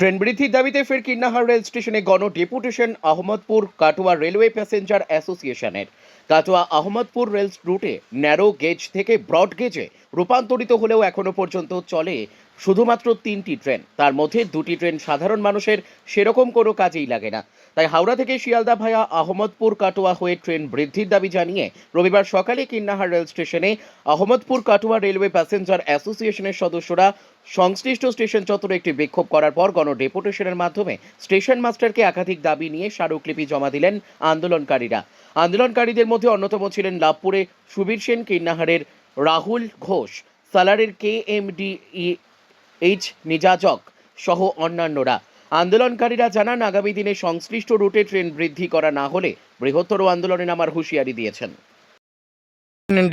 Train বৃদ্ধির দাবিতে ফের কিন্নাহার রেল স্টেশনে গণ deputation Ahmadpur Katwa railway passenger অ্যাসোসিয়েশনের। কাটোয়া আহমদপুর রেল রুটে ন্যারো গেজ থেকে ব্রড গেজে রূপান্তরিত হলেও এখনো পর্যন্ত চলে শুধুমাত্র 3টি ট্রেন। তার মধ্যে 2টি ট্রেন সাধারণ মানুষের সেরকম কোনো কাজেই লাগে না। তাই হাওড়া থেকে শিয়ালদা ভায়া আহমদপুর কাটোয়া হয়ে ট্রেন বৃদ্ধির দাবি জানিয়ে রবিবার সকালে কিন্নাহার রেল স্টেশনে আহমদপুর কাটোয়া রেলওয়ে প্যাসেঞ্জার অ্যাসোসিয়েশনের সদস্যরা সংশ্লিষ্ট স্টেশন চত্বরে একটি বিক্ষোভ করার পর গণ ডেপুটেশনের মাধ্যমে স্টেশন মাস্টারকে একাধিক দাবি নিয়ে স্মারকলিপি জমা দিলেন আন্দোলনকারীরা। আন্দোলনকারীদের মধ্যে অন্যতম ছিলেন লাভপুরে সুবীর সেন, কিন্নাহারের রাহুল ঘোষ, সালারের KMDH নিজাজক সহ অন্যান্যরা। আন্দোলনকারীরা জানান, আগামী দিনে সংশ্লিষ্ট রুটে ট্রেন বৃদ্ধি করা না হলে বৃহত্তর আন্দোলনে নামার হুঁশিয়ারি দিয়েছেন।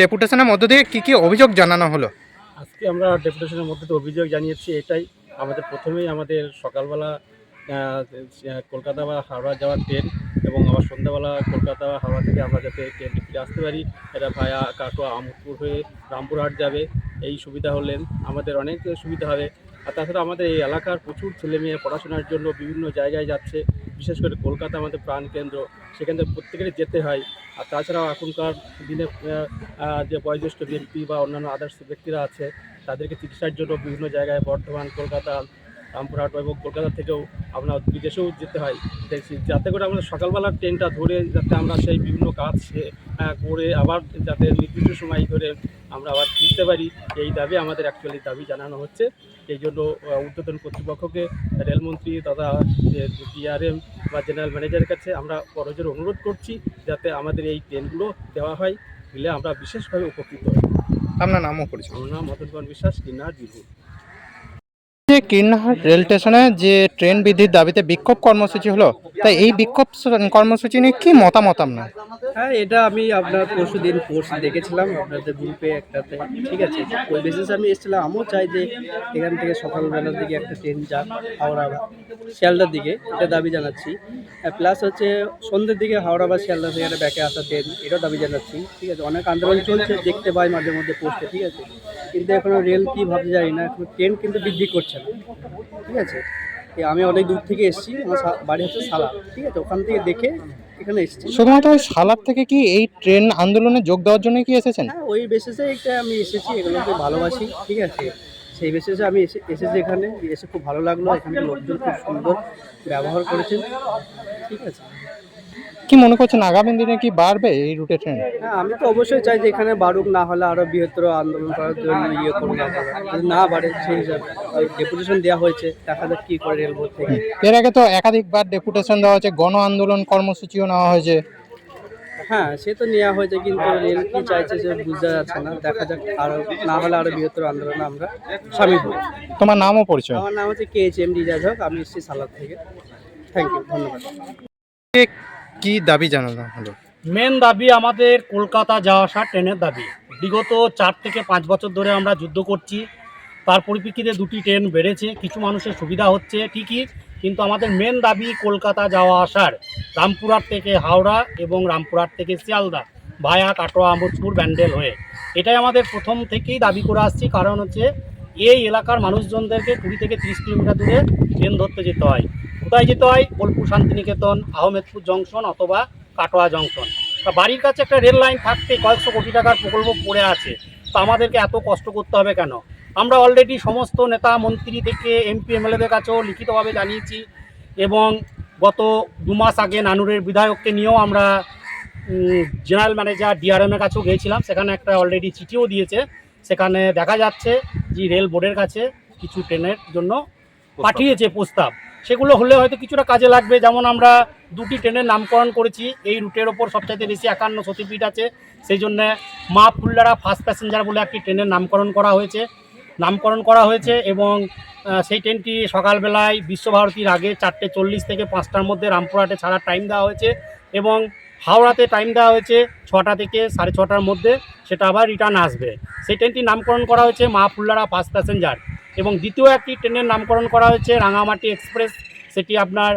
ডেপুটেশনের মধ্য দিয়ে কি অভিযোগ জানানো হলো? আজকে আমরা ডেপুটেশনের মধ্যে অভিযোগ জানিয়েছি এটাই। আমাদের প্রথমেই আমাদের সকালবেলা কলকাতা বা হাওড়া যাওয়ার ট্রেন এবং আবার সন্ধ্যাবেলা কলকাতা বা হাওড়া থেকে আমরা যাতে ট্রেনটি ফিরে আসতে পারি, এটা ভায়া কাটোয়া আহমদপুর হয়ে রামপুরহাট যাবে। এই সুবিধা হলেন আমাদের অনেক সুবিধা হবে। আর তাছাড়া আমাদের এই এলাকার প্রচুর ছেলেমেয়ে পড়াশোনার জন্য বিভিন্ন জায়গায় যাচ্ছে, বিশেষ করে কলকাতা আমাদের প্রাণকেন্দ্র, সেখানে প্রত্যেকেরই যেতে হয়। আর তাছাড়াও এখনকার দিনে যে বয়োজ্যেষ্ঠ ব্যক্তি বা অন্যান্য আদার্স ব্যক্তিরা আছে, তাদেরকে চিকিৎসার জন্য বিভিন্ন জায়গায় বর্ধমান, কলকাতা, রামপুরহাট এবং কলকাতা থেকেও আমরা বিদেশেও যেতে হয়। দেখছি যাতে করে আমরা সকালবেলার ট্রেনটা ধরে যাতে আমরা সেই বিভিন্ন কাজ করে আবার যাতে নির্দিষ্ট সময় ধরে আমরা আবার ফিরতে পারি, এই দাবি আমাদের অ্যাকচুয়ালি দাবি জানানো হচ্ছে। এই জন্য ঊর্ধ্বতন কর্তৃপক্ষকে, রেলমন্ত্রী তথা DRM বা জেনারেল ম্যানেজারের কাছে আমরা করজোড়ে অনুরোধ করছি যাতে আমাদের এই ট্রেনগুলো দেওয়া হয়, দিলে আমরা বিশেষভাবে উপকৃত হই। আপনার নামও পরিচয়? আমার নাম মদন কুমার বিশ্বাস, কিন্নাহার বীরভূম। যে কিন্নাহার রেল স্টেশনে যে ট্রেন বৃদ্ধির দাবিতে বিক্ষোভ কর্মসূচি হলো, তাই এই বিক্ষোভ কর্মসূচি নিয়ে কি মতামত আপনার? হ্যাঁ, এটা আমি আপনার পরশু দিন পোস্ট দেখেছিলাম আপনাদের গ্রুপে একটাতে, ঠিক আছে। ওই বেসিসে আমি এসেছিলাম। আমিও চাই যে এখান থেকে সকালবেলার দিকে একটা ট্রেন যাক হাওড়া বা শিয়ালদার দিকে, এটা দাবি জানাচ্ছি। প্লাস হচ্ছে সন্ধ্যের দিকে হাওড়া বা শিয়ালদা থেকে একটা ব্যাকে আসা ট্রেন, এটাও দাবি জানাচ্ছি, ঠিক আছে। অনেক আন্দোলন চলছে, দেখতে পাই মাঝে মধ্যে পোস্টে, ঠিক আছে। কিন্তু এখনও রেল কী ভাবতে জানি না, এখন ট্রেন কিন্তু বৃদ্ধি করছে না, ঠিক আছে। আমি অনেক দূর থেকে এসেছি, আমার বাড়ি হচ্ছে সালা, ঠিক আছে। ওখান থেকে দেখে এখানে এসেছি। শুধুমাত্র ওই সালার থেকে কি এই ট্রেন আন্দোলনে যোগ দেওয়ার জন্য কি এসেছেন? হ্যাঁ, ওই বেসিসে এটা আমি এসেছি, এগুলোকে ভালোবাসি, ঠিক আছে। সেই বেসিসে আমি এসেছি, এখানে এসে খুব ভালো লাগলো। এখানে লোকজন খুব সুন্দর ব্যবহার করেছেন, ঠিক আছে। কি মনে করছেন আগামী দিনে কি বাড়বে এই রুটে ট্রেন? হ্যাঁ, আমি তো অবশ্যই চাই যে এখানে বাড়ুক, না হলে আরও বৃহত্তর আন্দোলন করার জন্য করুন আপনারা। যদি না বাড়ে সেই হিসাবে ডেপুটেশন দেওয়া হয়েছে, দেখা যাক কী করে রেল বোর্ড থেকে। এর আগে তো একাধিকবার ডেপুটেশন দেওয়া হয়েছে, গণ আন্দোলন কর্মসূচিও নেওয়া হয়েছে। হ্যাঁ, সে তো নেওয়া হয়েছে, কিন্তু রেল কী চাইছে সে বোঝা যাচ্ছে না। দেখা যাক, আরও না হলে আরও বৃহত্তর আন্দোলনে আমরা সামিল হব। তোমার নামও পরিচয়? আমার নাম হচ্ছে KHM নিজাজক, আমি এসেছি সালাদ থেকে। থ্যাংক ইউ, ধন্যবাদ। কি দাবি জানানো হলো? মেন দাবি আমাদের কলকাতা যাওয়া আসা ট্রেনের দাবি। বিগত 4 থেকে 5 বছর ধরে আমরা যুদ্ধ করছি, তার পরিপ্রেক্ষিতে 2টি ট্রেন বেড়েছে, কিছু মানুষের সুবিধা হচ্ছে ঠিকই, কিন্তু আমাদের মেন দাবি কলকাতা যাওয়া আসার, রামপুরহাট থেকে হাওড়া এবং রামপুরহাট থেকে শিয়ালদা ভায়া কাটোয়া আহমদপুর ব্যান্ডেল হয়ে, এটাই আমাদের প্রথম থেকেই দাবি করে আসছি। কারণ হচ্ছে এই এলাকার মানুষজনদেরকে 20 থেকে 30 কিলোমিটার দূরে ট্রেন ধরতে যেতে হয়। কোথায় যেতে হয়? বোলপুর শান্তিনিকেতন, আহমেদপুর জংশন অথবা কাটোয়া জংশন। তা বাড়ির কাছে একটা রেল লাইন থাকতে কয়েকশো কোটি টাকার প্রকল্প পড়ে আছে, তো আমাদেরকে এত কষ্ট করতে হবে কেন? আমরা অলরেডি সমস্ত নেতা মন্ত্রী থেকে MP MLAদের কাছেও লিখিতভাবে জানিয়েছি, এবং গত 2 মাস আগে নানুরের বিধায়ককে নিয়েও আমরা জেনারেল ম্যানেজার DRM-এর কাছেও গিয়েছিলাম। সেখানে একটা অলরেডি চিঠিও দিয়েছে। সেখানে দেখা যাচ্ছে যে রেল বোর্ডের কাছে কিছু ট্রেনের জন্য পাঠিয়েছে প্রস্তাব, সেগুলো হলে হয়তো কিছুটা কাজে লাগবে। যেমন আমরা 2টি ট্রেনের নামকরণ করেছি। এই রুটের ওপর সবচাইতে বেশি 51 সতীপীঠ আছে, সেই জন্যে মা ফুল্লারা ফার্স্ট প্যাসেঞ্জার বলে একটি ট্রেনের নামকরণ করা হয়েছে এবং সেই ট্রেনটি সকালবেলায় বিশ্বভারতীর আগে 4:40 থেকে 5টার মধ্যে রামপুরহাটে ছাড়ার টাইম দেওয়া হয়েছে, এবং হাওড়াতে টাইম দেওয়া হয়েছে 6টা থেকে 6:30টার মধ্যে, সেটা আবার রিটার্ন আসবে। সেই ট্রেনটির নামকরণ করা হয়েছে মা ফুল্লারা ফার্স্ট প্যাসেঞ্জার। এবং দ্বিতীয় একটি ট্রেনের নামকরণ করা হয়েছে রাঙামাটি এক্সপ্রেস, সেটি আপনার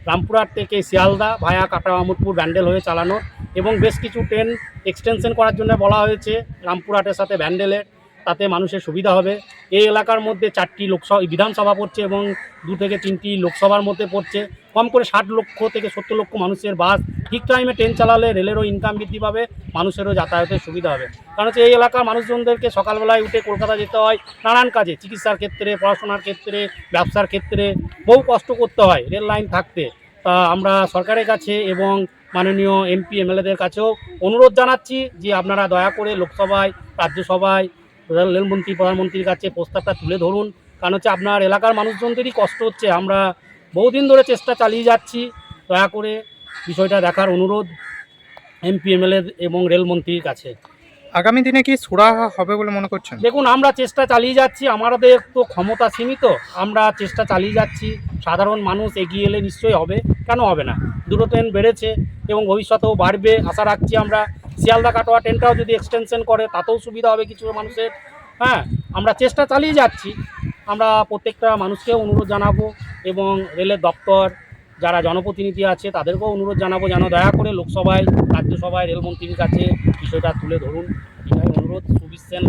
রামপুরহাট থেকে শিয়ালদা ভায়া কাটোয়া আহমদপুর ব্যান্ডেল হয়ে চালানো, এবং বেশ কিছু ট্রেন এক্সটেনশন করার জন্য বলা হয়েছে রামপুরহাটের সাথে ব্যান্ডেলের। তাতে মানুষের সুবিধা হবে। এই এলাকার মধ্যে 4টি লোকসভা বিধানসভা পড়ছে এবং 2 থেকে 3টি লোকসভার মধ্যে পড়ছে। কম করে 60 লক্ষ থেকে 70 লক্ষ মানুষের বাস। ঠিক টাইমে ট্রেন চালালে রেলেরও ইনকাম বৃদ্ধি পাবে, মানুষেরও যাতায়াতের সুবিধা হবে। কারণ হচ্ছে এই এলাকার মানুষজনদেরকে সকালবেলায় উঠে কলকাতা যেতে হয় নানান কাজে, চিকিৎসার ক্ষেত্রে, পড়াশোনার ক্ষেত্রে, ব্যবসার ক্ষেত্রে বহু কষ্ট করতে হয় রেল লাইন থাকতে। তা আমরা সরকারের কাছে এবং মাননীয় এমপি এমএলএদের কাছেও অনুরোধ জানাচ্ছি যে আপনারা দয়া করে লোকসভায়, রাজ্যসভায় রেলমন্ত্রী, প্রধানমন্ত্রীর কাছে প্রস্তাবটা তুলে ধরুন। কারণ হচ্ছে আপনার এলাকার মানুষজনদেরই কষ্ট হচ্ছে। আমরা বহুদিন ধরে চেষ্টা চালিয়ে যাচ্ছি, দয়া করে বিষয়টা দেখার অনুরোধ এমপি এমএলএ এবং রেলমন্ত্রীর কাছে। আগামী দিনে কি সুরাহা হবে বলে মনে করছেন? দেখুন, আমরা চেষ্টা চালিয়ে যাচ্ছি, আমাদের তো ক্ষমতা সীমিত, আমরা চেষ্টা চালিয়ে যাচ্ছি। সাধারণ মানুষ এগিয়ে এলে নিশ্চয়ই হবে, কেন হবে না। দুটো ট্রেন বেড়েছে এবং ভবিষ্যতেও বাড়বে আশা রাখছি আমরা। শিয়ালদা কাটোয়া ট্রেনটাও যদি এক্সটেনশন করে তাতেও সুবিধা হবে কিছু মানুষের। হ্যাঁ, আমরা চেষ্টা চালিয়ে যাচ্ছি। আমরা প্রত্যেকটা মানুষকেও অনুরোধ জানাবো এবং রেলের দপ্তর যারা জনপ্রতিনিধি আছে তাদেরকেও অনুরোধ জানাবো যেন দয়া করে লোকসভায়, রাজ্যসভায় রেলমন্ত্রীর কাছে বিষয়টা তুলে ধরুন। এটাই অনুরোধ। সুবিশ সেন।